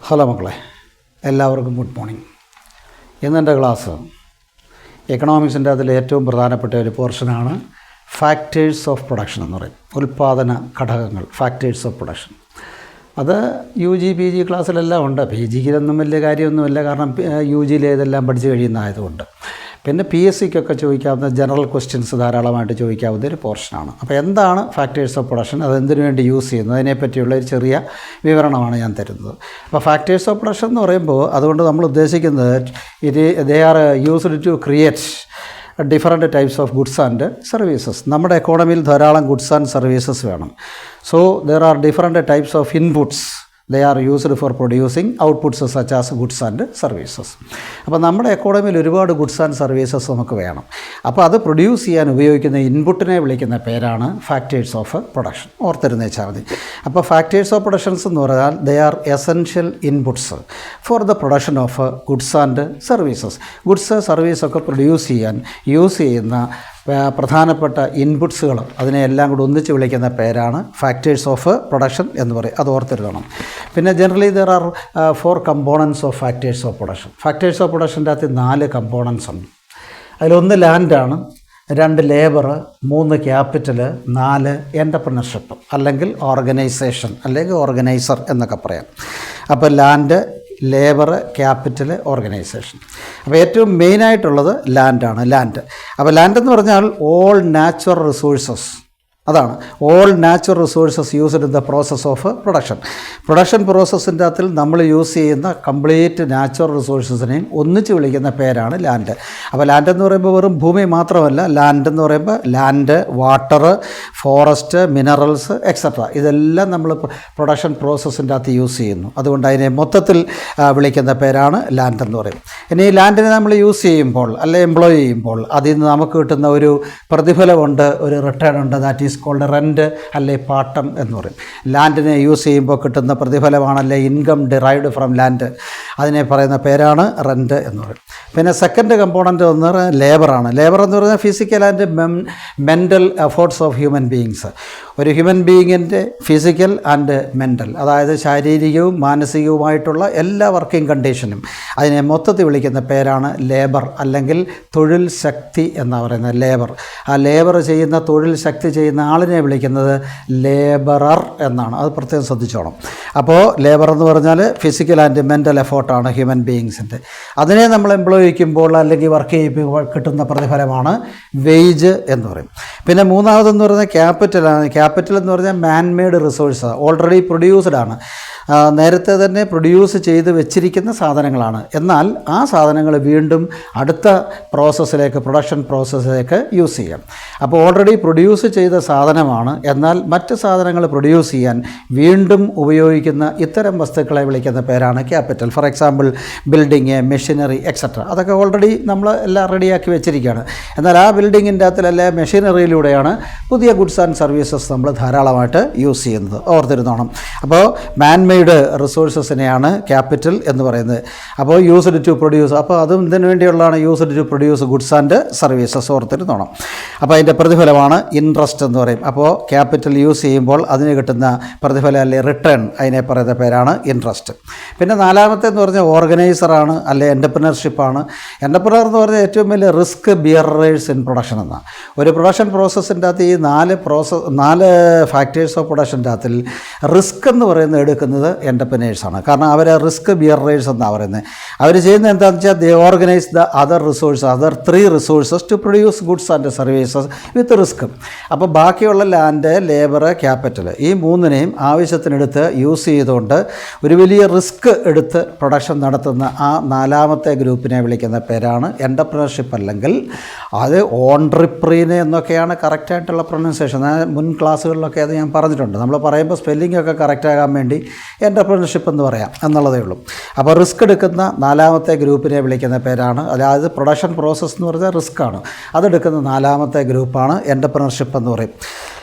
Hello മക്കളെ, എല്ലാവർക്കും good morning. ഇന്നെൻ്റെ ക്ലാസ് എക്കണോമിക്സിൻ്റെ അതിൽ ഏറ്റവും പ്രധാനപ്പെട്ട ഒരു പോർഷനാണ് ഫാക്ടേഴ്സ് ഓഫ് പ്രൊഡക്ഷൻ എന്ന് പറയും. ഉൽപ്പാദന ഘടകങ്ങൾ, ഫാക്ടേഴ്സ് ഓഫ് പ്രൊഡക്ഷൻ. അത് യു ജി പി ജി ക്ലാസ്സിലെല്ലാം ഉണ്ട്. പി ജിയിലൊന്നും വലിയ കാര്യമൊന്നുമില്ല, കാരണം യു ജിയിൽ ഇതെല്ലാം പഠിച്ച് കഴിയുന്നതായതുകൊണ്ട്. പിന്നെ പി എസ് സിക്കൊക്കെ ചോദിക്കാവുന്ന ജനറൽ ക്വസ്റ്റ്യൻസ് ധാരാളമായിട്ട് ചോദിക്കാവുന്ന ഒരു പോർഷനാണ്. അപ്പോൾ എന്താണ് ഫാക്ടേഴ്സ് ഓഫ് പ്രൊഡക്ഷൻ, അതെന്തിനു വേണ്ടി യൂസ് ചെയ്യുന്നത്, അതിനെപ്പറ്റിയുള്ള ഒരു ചെറിയ വിവരണമാണ് ഞാൻ തരുന്നത്. അപ്പോൾ ഫാക്ടേഴ്സ് ഓഫ് പ്രൊഡക്ഷൻ എന്ന് പറയുമ്പോൾ അതുകൊണ്ട് നമ്മൾ ഉദ്ദേശിക്കുന്നത് they are used to create different types of goods and services. നമ്മുടെ എക്കോണമിയിൽ ധാരാളം ഗുഡ്സ് ആൻഡ് സർവീസസ് വേണം. So there are different types of inputs. They are used for producing outputs such as goods and services. അപ്പോൾ നമ്മുടെ എക്കോണമിയിൽ ഒരുപാട് goods and services നമുക്ക് വേണം. അപ്പോൾ അത് പ്രൊഡ്യൂസ് ചെയ്യാൻ ഉപയോഗിക്കുന്ന ഇൻപുട്ടിനെ വിളിക്കുന്ന പേരാണ് ഫാക്ടേഴ്സ് ഓഫ് പ്രൊഡക്ഷൻ. ഓർത്തിരുന്ന് വെച്ചാൽ മതി. അപ്പോൾ ഫാക്ടേഴ്സ് ഓഫ് പ്രൊഡക്ഷൻസ് എന്ന് പറഞ്ഞാൽ they are essential inputs for the production of goods and services. Goods സർവീസൊക്കെ പ്രൊഡ്യൂസ് ചെയ്യാൻ യൂസ് ചെയ്യുന്ന പ്രധാനപ്പെട്ട ഇൻപുട്സുകൾ, അതിനെയെല്ലാം കൂടി ഒന്നിച്ച് വിളിക്കുന്ന പേരാണ് ഫാക്ടേഴ്സ് ഓഫ് പ്രൊഡക്ഷൻ എന്ന് പറയും. അത് ഓർത്തെഴുതണം. പിന്നെ generally there are 4 components of factors of production. Factors of പ്രൊഡക്ഷൻ്റെ അകത്ത് 4 കമ്പോണൻസ് ഉണ്ട്. അതിലൊന്ന് ലാൻഡാണ്, 2 ലേബർ, 3 ക്യാപിറ്റൽ, 4 എൻ്റർപ്രണർഷിപ്പ് അല്ലെങ്കിൽ ഓർഗനൈസേഷൻ അല്ലെങ്കിൽ ഓർഗനൈസർ എന്നൊക്കെ പറയാം. അപ്പോൾ ലാൻഡ്, ലേബർ, ക്യാപിറ്റൽ, ഓർഗനൈസേഷൻ. അപ്പോൾ ഏറ്റവും മെയിനായിട്ടുള്ളത് ലാൻഡാണ്. അപ്പോൾ ലാൻഡ് എന്ന് പറഞ്ഞാൽ ഓൾ നാച്ചുറൽ റിസോഴ്സസ്. അതാണ് all natural resources used in the process of production പ്രോസസ്സിൻ്റെ അകത്തിൽ നമ്മൾ യൂസ് ചെയ്യുന്ന കംപ്ലീറ്റ് നാച്ചുറൽ റിസോഴ്സസിനെയും ഒന്നിച്ച് വിളിക്കുന്ന പേരാണ് ലാൻഡ്. അപ്പോൾ ലാൻഡ് എന്ന് പറയുമ്പോൾ വെറും ഭൂമി മാത്രമല്ല. ലാൻഡ് എന്ന് പറയുമ്പോൾ land, water, forest, minerals etcetera, ഇതെല്ലാം നമ്മൾ പ്രൊഡക്ഷൻ പ്രോസസ്സിൻ്റെ അകത്ത് യൂസ് ചെയ്യുന്നു. അതുകൊണ്ട് അതിനെ മൊത്തത്തിൽ വിളിക്കുന്ന പേരാണ് ലാൻഡ് എന്ന് പറയും. ഇനി ഈ ലാൻഡിനെ നമ്മൾ യൂസ് ചെയ്യുമ്പോൾ അല്ലെ എംപ്ലോയ് ചെയ്യുമ്പോൾ അതിൽ നിന്ന് നമുക്ക് കിട്ടുന്ന ഒരു പ്രതിഫലമുണ്ട്, ഒരു റിട്ടേൺ ഉണ്ട്. ദാറ്റ് ഈസ് കോൾഡ് റെൻറ്റ് അല്ലെ പാട്ടം എന്ന് പറയും. ലാൻഡിനെ യൂസ് ചെയ്യുമ്പോൾ കിട്ടുന്ന പ്രതിഫലമാണല്ലേ ഇൻകം ഡിറൈവ്ഡ് ഫ്രം ലാൻഡ്. അതിനെ പറയുന്ന പേരാണ് റെൻറ്റ് എന്ന് പറയും. പിന്നെ സെക്കൻഡ് കമ്പോണൻ്റ് എന്ന് പറയുന്നത് ലേബറാണ്. ലേബർ എന്ന് പറഞ്ഞാൽ physical and mental efforts of human beings. ഒരു ഹ്യൂമൻ ബീയിങ്ങിൻ്റെ ഫിസിക്കൽ ആൻഡ് മെൻ്റൽ, അതായത് ശാരീരികവും മാനസികവുമായിട്ടുള്ള എല്ലാ വർക്കിംഗ് കണ്ടീഷനും, അതിനെ മൊത്തത്തിൽ വിളിക്കുന്ന പേരാണ് ലേബർ അല്ലെങ്കിൽ തൊഴിൽ ശക്തി എന്നാണ് പറയുന്നത്. ലേബർ, ആ ലേബർ ചെയ്യുന്ന, തൊഴിൽ ശക്തി ചെയ്യുന്ന ആളിനെ വിളിക്കുന്നത് ലേബറർ എന്നാണ്. അത് പ്രത്യേകം ശ്രദ്ധിച്ചോണം. അപ്പോൾ ലേബർ എന്ന് പറഞ്ഞാൽ ഫിസിക്കൽ ആൻഡ് മെൻ്റൽ എഫേർട്ടാണ് ഹ്യൂമൻ ബീയിങ്സിൻ്റെ. അതിനെ നമ്മൾ എംപ്ലോയ് ചെയ്യുമ്പോൾ അല്ലെങ്കിൽ വർക്ക് ചെയ്യുമ്പോൾ കിട്ടുന്ന പ്രതിഫലമാണ് വേജ് എന്ന് പറയും. പിന്നെ മൂന്നാമതെന്ന് പറയുന്നത് ക്യാപിറ്റലാണ്. ക്യാപിറ്റൽ എന്ന് പറഞ്ഞാൽ മാൻ മെയ്ഡ് റിസോഴ്സ്, ഓൾറെഡി പ്രൊഡ്യൂസ്ഡ് ആണ്, നേരത്തെ തന്നെ പ്രൊഡ്യൂസ് ചെയ്ത് വെച്ചിരിക്കുന്ന സാധനങ്ങളാണ്. എന്നാൽ ആ സാധനങ്ങൾ വീണ്ടും അടുത്ത പ്രോസസ്സിലേക്ക്, പ്രൊഡക്ഷൻ പ്രോസസ്സിലേക്ക് യൂസ് ചെയ്യാം. അപ്പോൾ ഓൾറെഡി പ്രൊഡ്യൂസ് ചെയ്ത സാധനമാണ്, എന്നാൽ മറ്റ് സാധനങ്ങൾ പ്രൊഡ്യൂസ് ചെയ്യാൻ വീണ്ടും ഉപയോഗിക്കുന്ന ഇത്തരം വസ്തുക്കളെ വിളിക്കുന്ന പേരാണ് capital. For example building, machinery etcetera, അതൊക്കെ ഓൾറെഡി നമ്മൾ എല്ലാം റെഡിയാക്കി വെച്ചിരിക്കുകയാണ്. എന്നാൽ ആ ബിൽഡിങ്ങിൻ്റെ അകത്തിലല്ലേ മെഷീനറിയിലൂടെയാണ് പുതിയ ഗുഡ്സ് ആൻഡ് സർവീസസ് നമ്മൾ ധാരാളമായിട്ട് യൂസ് ചെയ്യുന്നത്. ഓർത്തിരുന്നോണം. അപ്പോൾ മാൻ മെയ്ഡ് റിസോഴ്സസിനെയാണ് ക്യാപിറ്റൽ എന്ന് പറയുന്നത്. അപ്പോൾ യൂസ്ഡ് ടു പ്രൊഡ്യൂസ്, അപ്പോൾ അതും ഇതിനു വേണ്ടിയുള്ളതാണ് used to produce goods and services. ഓർത്തിരുന്നോണം. അപ്പോൾ അതിൻ്റെ പ്രതിഫലമാണ് ഇൻട്രസ്റ്റ് എന്ന് പറയും. അപ്പോൾ ക്യാപിറ്റൽ യൂസ് ചെയ്യുമ്പോൾ അതിന് കിട്ടുന്ന പ്രതിഫലം അല്ലെ റിട്ടേൺ, അതിനെ പറയുന്ന പേരാണ് ഇൻട്രസ്റ്റ്. പിന്നെ നാലാമത്തെ എന്ന് പറഞ്ഞാൽ ഓർഗനൈസറാണ് അല്ലെ എൻ്റർപ്രണർഷിപ്പാണ്. എൻ്റർപ്രണർ എന്ന് പറഞ്ഞാൽ ഏറ്റവും വലിയ റിസ്ക് ബിയറേഴ്സ് ഇൻ പ്രൊഡക്ഷൻ എന്നാണ്. ഒരു പ്രൊഡക്ഷൻ പ്രോസസ്സിൻ്റെ അകത്ത് ഈ 4 ഫാക്ടേഴ്സ് ഓഫ് പ്രൊഡക്ഷൻ്റെ അകത്തിൽ റിസ്ക് എന്ന് പറയുന്നത് എടുക്കുന്നത് എൻ്റർപ്രണേഴ്സാണ്. കാരണം അവർ റിസ്ക് ബിയറേഴ്സ് എന്നാണ് പറയുന്നത്. അവർ ചെയ്യുന്നത് എന്താണെന്ന് വെച്ചാൽ they organise the other 3 resources to produce goods and services with risk. അപ്പോൾ ബാക്കിയുള്ള ലാൻഡ്, ലേബർ, ക്യാപിറ്റൽ, ഈ 3നെയും ആവശ്യത്തിനെടുത്ത് യൂസ് ചെയ്തുകൊണ്ട് ഒരു വലിയ റിസ്ക് എടുത്ത് പ്രൊഡക്ഷൻ നടത്തുന്ന ആ 4ാമത്തെ ഗ്രൂപ്പിനെ വിളിക്കുന്ന പേരാണ് എൻ്റർപ്രണർഷിപ്പ്, അല്ലെങ്കിൽ അത് ഓൺട്രപ്രീനെ എന്നൊക്കെയാണ് കറക്റ്റായിട്ടുള്ള പ്രൊനൗൺസിയേഷൻ. മുൻ ക്ലാസ്സുകളിലൊക്കെ അത് ഞാൻ പറഞ്ഞിട്ടുണ്ട്. നമ്മൾ പറയുമ്പോൾ സ്പെല്ലിംഗ് ഒക്കെ കറക്റ്റാകാൻ വേണ്ടി എൻ്റർപ്രണർഷിപ്പ് എന്ന് പറയാം എന്നുള്ളതേ ഉള്ളൂ. അപ്പോൾ റിസ്ക് എടുക്കുന്ന 4ാമത്തെ ഗ്രൂപ്പിനെ വിളിക്കുന്ന പേരാണ്, അതായത് പ്രൊഡക്ഷൻ പ്രോസസ്സ് എന്ന് പറഞ്ഞാൽ റിസ്ക്കാണ്, അതെടുക്കുന്ന 4ാമത്തെ ഗ്രൂപ്പാണ് എൻ്റർപ്രണർഷിപ്പ് എന്ന് പറയും.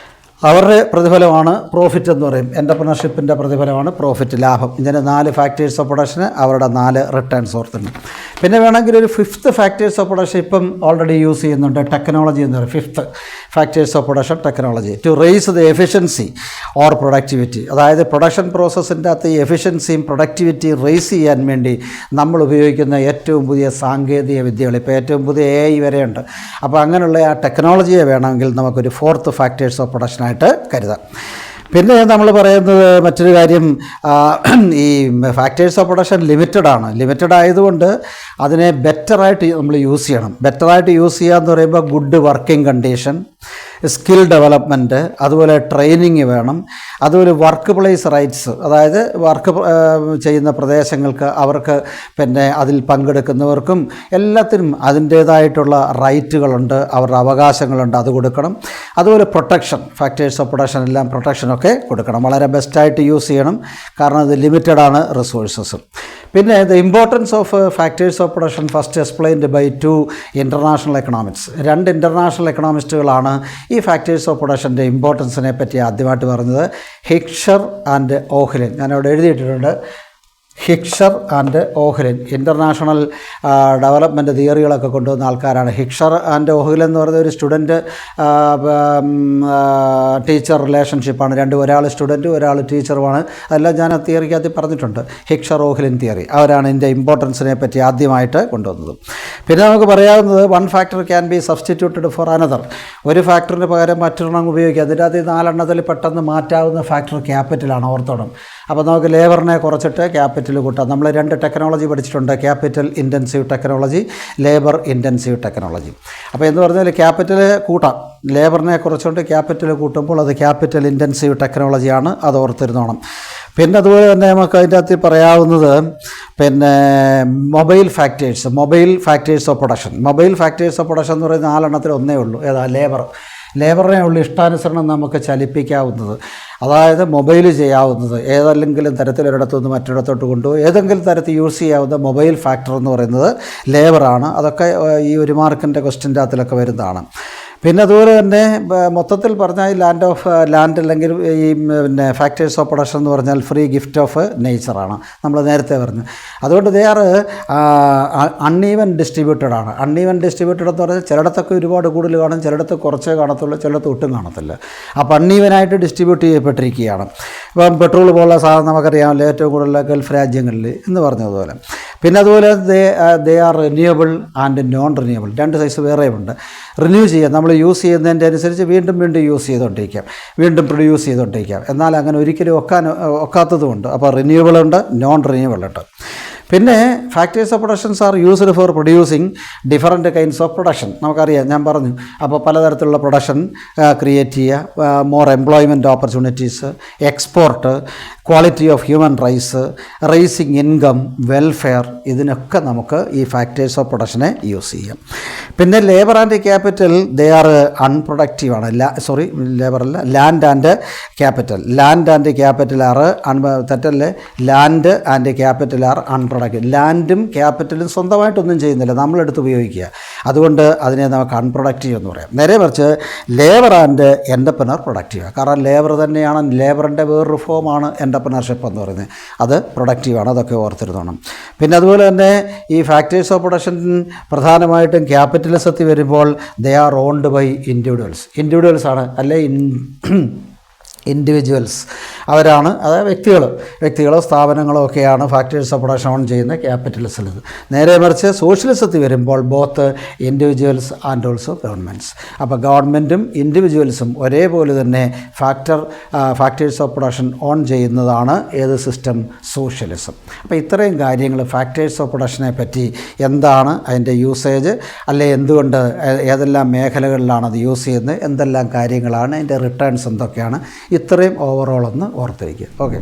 അവരുടെ പ്രതിഫലമാണ് പ്രോഫിറ്റ് എന്ന് പറയും. എൻ്റർപ്രണർഷിപ്പിൻ്റെ പ്രതിഫലമാണ് പ്രോഫിറ്റ്, ലാഭം. ഇങ്ങനെ 4 ഫാക്ടേഴ്സ് ഓഫ് പ്രൊഡക്ഷന് അവരുടെ 4 റിട്ടേൺസ് ഓർത്തുണ്ട്. പിന്നെ വേണമെങ്കിൽ ഒരു 5th ഫാക്ടേഴ്സ് ഓഫ് പ്രൊഡക്ഷൻ ഇപ്പം ഓൾറെഡി യൂസ് ചെയ്യുന്നുണ്ട്, ടെക്നോളജി എന്ന് പറയും. 5th factors of production technology to raise the efficiency or productivity. അതായത് പ്രൊഡക്ഷൻ പ്രോസസ്സിൻ്റെ അകത്ത് ഈ എഫിഷ്യൻസിയും പ്രൊഡക്ടിവിറ്റിയും റേസ് ചെയ്യാൻ വേണ്ടി നമ്മൾ ഉപയോഗിക്കുന്ന ഏറ്റവും പുതിയ സാങ്കേതിക വിദ്യകൾ. ഇപ്പോൾ ഏറ്റവും പുതിയ AI വരെയുണ്ട്. അപ്പോൾ അങ്ങനെയുള്ള ആ ടെക്നോളജിയെ വേണമെങ്കിൽ നമുക്കൊരു 4th ഫാക്ടേഴ്സ് ഓഫ് പ്രൊഡക്ഷനായിട്ട് കരുതാം. പിന്നെ നമ്മൾ പറയുന്നത് മറ്റൊരു കാര്യം, ഈ ഫാക്ടേഴ്സ് ഓഫ് പ്രൊഡക്ഷൻ ലിമിറ്റഡ് ആയതുകൊണ്ട് അതിനെ ബെറ്ററായിട്ട് നമ്മൾ യൂസ് ചെയ്യണം. ബെറ്ററായിട്ട് യൂസ് ചെയ്യുക എന്ന് പറയുമ്പോൾ good working condition, skill development, അതുപോലെ ട്രെയിനിങ് വേണം. അതുപോലെ വർക്ക് പ്ലേസ് റൈറ്റ്സ്, അതായത് വർക്ക് ചെയ്യുന്ന പ്രദേശങ്ങൾക്ക് അവർക്ക് പിന്നെ അതിൽ പങ്കെടുക്കുന്നവർക്കും എല്ലാത്തിനും അതിൻ്റേതായിട്ടുള്ള റൈറ്റുകളുണ്ട്, അവരുടെ അവകാശങ്ങളുണ്ട്, അത് കൊടുക്കണം. അതുപോലെ പ്രൊട്ടക്ഷൻ, ഫാക്ടേഴ്സ് ഓഫ് പ്രൊഡക്ഷൻ എല്ലാം പ്രൊട്ടക്ഷനൊക്കെ കൊടുക്കണം. വളരെ ബെസ്റ്റായിട്ട് യൂസ് ചെയ്യണം, കാരണം ഇത് ലിമിറ്റഡാണ് റിസോഴ്സസ്. പിന്നെ the importance of factors of production first explained by 2 international economics. 2 international എക്കണോമിസ്റ്റുകളാണ് ഈ ഫാക്ടേഴ്സ് ഓഫ് പ്രൊഡക്ഷൻ്റെ ഇമ്പോർട്ടൻസിനെ പറ്റി ആദ്യമായിട്ട് പറഞ്ഞത്. Heckscher and Ohlin. ഞാനവിടെ എഴുതിയിട്ടുണ്ട്, Heckscher and Ohlin. International development തിയറികളൊക്കെ കൊണ്ടുവന്ന ആൾക്കാരാണ്. ഹിക്സർ ആൻഡ് ഓഹ്ലിൻ എന്ന് പറയുന്ന ഒരു സ്റ്റുഡൻറ്റ് ടീച്ചർ റിലേഷൻഷിപ്പാണ്. ഒരാൾ സ്റ്റുഡൻറ്റും ഒരാൾ ടീച്ചറുമാണ്. അതെല്ലാം ഞാൻ തിയറിക്കകത്ത് പറഞ്ഞിട്ടുണ്ട്. ഹിക്സർ ഓഹ്ലിൻ തിയറി, അവരാണ് ഇതിൻ്റെ ഇമ്പോർട്ടൻസിനെ പറ്റി ആദ്യമായിട്ട് കൊണ്ടുവന്നത്. പിന്നെ നമുക്ക് പറയാവുന്നത് 1 factor can be substituted for another. ഒരു ഫാക്ടറിന് പകരം മറ്റൊരെണ്ണം ഉപയോഗിക്കുക. അതിൻ്റെ അത് 4 എണ്ണത്തിൽ പെട്ടെന്ന് മാറ്റാവുന്ന ഫാക്ടർ ക്യാപിറ്റലാണ്, ഓർത്തോണം. അപ്പോൾ നമുക്ക് ലേബറിനെ കുറച്ചിട്ട് ക്യാപിറ്റൽ കൂട്ടാം. നമ്മൾ 2 ടെക്നോളജി പഠിച്ചിട്ടുണ്ട്, capital intensive technology, labour intensive technology. അപ്പോൾ എന്ന് പറഞ്ഞാൽ ക്യാപിറ്റൽ കൂട്ടാം, ലേബറിനെ കുറച്ചുകൊണ്ട് ക്യാപിറ്റൽ കൂട്ടുമ്പോൾ അത് ക്യാപിറ്റൽ ഇൻറ്റൻസീവ് ടെക്നോളജിയാണ്, അത് ഓർത്തിരുന്നോണം. പിന്നെ അതുപോലെ തന്നെ നമുക്ക് അതിൻ്റെ അകത്ത് പറയാവുന്നത് പിന്നെ മൊബൈൽ ഫാക്ടേഴ്സ് ഓഫ് പ്രൊഡക്ഷൻ എന്ന് പറയുന്ന 4 എണ്ണത്തിൽ ഒന്നേ ഉള്ളൂ. ഏതാ? ലേബറിനെ ഉള്ള ഇഷ്ടാനുസരണം നമുക്ക് ചലിപ്പിക്കാവുന്നത്, അതായത് മൊബൈൽ ചെയ്യാവുന്നത്, ഏതെങ്കിലും തരത്തിലൊരിടത്തുനിന്ന് മറ്റൊരിടത്തോട്ട് കൊണ്ടുപോയി ഏതെങ്കിലും തരത്തിൽ യൂസ് ചെയ്യാവുന്ന മൊബൈൽ ഫാക്ടർ എന്ന് പറയുന്നത് ലേബറാണ്. അതൊക്കെ ഈ 1 മാർക്കിൻ്റെ ക്വസ്റ്റ്യൻ്റെ അകത്തിലൊക്കെ വരുന്നതാണ്. പിന്നെ അതുപോലെ തന്നെ മൊത്തത്തിൽ പറഞ്ഞാൽ ലാൻഡ് അല്ലെങ്കിൽ ഈ പിന്നെ ഫാക്ടേഴ്സ് ഓഫ് പ്രൊഡക്ഷൻ എന്ന് പറഞ്ഞാൽ ഫ്രീ ഗിഫ്റ്റ് ഓഫ് നേച്ചറാണ്, നമ്മൾ നേരത്തെ പറഞ്ഞു. അതുകൊണ്ട് ദേ ആർ അൺഈവൻ ഡിസ്ട്രിബ്യൂട്ടഡ് ആണ്. അൺഈവൻ ഡിസ്ട്രിബ്യൂട്ടഡ് എന്ന് പറഞ്ഞാൽ ചിലയിടത്തൊക്കെ ഒരുപാട് കൂടുതൽ കാണും, ചിലയിടത്ത് കുറച്ചേ കാണത്തുള്ളൂ, ചിലയിടത്ത് ഒട്ടും കാണത്തില്ല. അപ്പോൾ അൺഈവനായിട്ട് ഡിസ്ട്രിബ്യൂട്ട് ചെയ്യപ്പെട്ടിരിക്കുകയാണ്. ഇപ്പം പെട്രോൾ പോലുള്ള സാധനം നമുക്കറിയാമല്ലോ, ഏറ്റവും കൂടുതൽ ഗൾഫ് രാജ്യങ്ങളിൽ എന്ന് പറഞ്ഞതുപോലെ. പിന്നെ അതുപോലെ they are renewable and non renewable. 2 size വേറെയുമുണ്ട്. റിന്യൂ ചെയ്യാം, നമ്മൾ യൂസ് ചെയ്യുന്നതിൻ്റെ അനുസരിച്ച് വീണ്ടും യൂസ് ചെയ്തുകൊണ്ടിരിക്കാം, വീണ്ടും പ്രൊഡ്യൂസ് ചെയ്തുകൊണ്ടിരിക്കാം. എന്നാൽ അങ്ങനെ ഒരിക്കലും ഒക്കാത്തതുമുണ്ട്. അപ്പോൾ റിന്യൂവബിൾ ഉണ്ട്, നോൺ റിന്യൂവബിൾ ഉണ്ട്. പിന്നെ factors of productions are used for producing different kinds of production. നമുക്കറിയാം, ഞാൻ പറഞ്ഞു. അപ്പോൾ പലതരത്തിലുള്ള പ്രൊഡക്ഷൻ ക്രിയേറ്റ് ചെയ്യുക, more employment opportunities, export, quality of human rising income, welfare, ഇതിനൊക്കെ നമുക്ക് ഈ ഫാക്ടേഴ്സ് ഓഫ് പ്രൊഡക്ഷനെ യൂസ് ചെയ്യാം. പിന്നെ labour and capital they are അൺപ്രൊഡക്റ്റീവാണ്. ലേബറല്ല, ലാൻഡ് ആൻഡ് ക്യാപിറ്റൽ ആർ തെറ്റല്ലേ, land and capital are unproductive. ലാൻഡും ക്യാപിറ്റലും സ്വന്തമായിട്ടൊന്നും ചെയ്യുന്നില്ല, നമ്മളെടുത്ത് ഉപയോഗിക്കുക. അതുകൊണ്ട് അതിനെ നമുക്ക് അൺപ്രൊഡക്റ്റീവ് എന്ന് പറയാം. നേരെ മറിച്ച് ലേബർ ആൻഡ് എൻ്റർപ്രണർ പ്രൊഡക്റ്റീവ്. കാരണം ലേബർ തന്നെയാണ്, ലേബറിൻ്റെ വേറൊരു ഫോമാണ് എൻ്റർപ്രണർഷിപ്പ് എന്ന് പറയുന്നത്. അത് പ്രൊഡക്റ്റീവാണ്, അതൊക്കെ ഓർത്തിരുന്നോണം. പിന്നെ അതുപോലെ തന്നെ ഈ ഫാക്ടേഴ്സ് ഓഫ് പ്രൊഡക്ഷൻ പ്രധാനമായിട്ടും ക്യാപിറ്റലിസത്തിൽ വരുമ്പോൾ they are owned by individuals ആണ്, അല്ലെ ഇൻഡിവിജ്വൽസ് അവരാണ്, അതായത് വ്യക്തികളോ സ്ഥാപനങ്ങളോ ഒക്കെയാണ് ഫാക്ടേഴ്സ് ഓഫ് പ്രൊഡക്ഷൻ ഓൺ ചെയ്യുന്ന ക്യാപിറ്റലിസത്തിൽ. നേരെ മറിച്ച് സോഷ്യലിസത്തിൽ വരുമ്പോൾ both individuals and also governments. അപ്പോൾ ഗവൺമെൻറ്റും ഇൻഡിവിജ്വൽസും ഒരേപോലെ തന്നെ ഫാക്ടേഴ്സ് ഓഫ് പ്രൊഡക്ഷൻ ഓൺ ചെയ്യുന്നതാണ് ഏത് സിസ്റ്റം? സോഷ്യലിസം. അപ്പോൾ ഇത്രയും കാര്യങ്ങൾ ഫാക്ടേഴ്സ് ഓഫ് പ്രൊഡക്ഷനെ പറ്റി, എന്താണ് അതിൻ്റെ യൂസേജ്, അല്ലെ എന്തുകൊണ്ട് ഏതെല്ലാം മേഖലകളിലാണ് അത് യൂസ് ചെയ്യുന്നത്, എന്തെല്ലാം കാര്യങ്ങളാണ് അതിൻ്റെ റിട്ടേൺസ് എന്തൊക്കെയാണ്, ഇത്രയും ഓവറോൾ ഒന്ന് ഓർത്തിരിക്കുക. ഓക്കെ.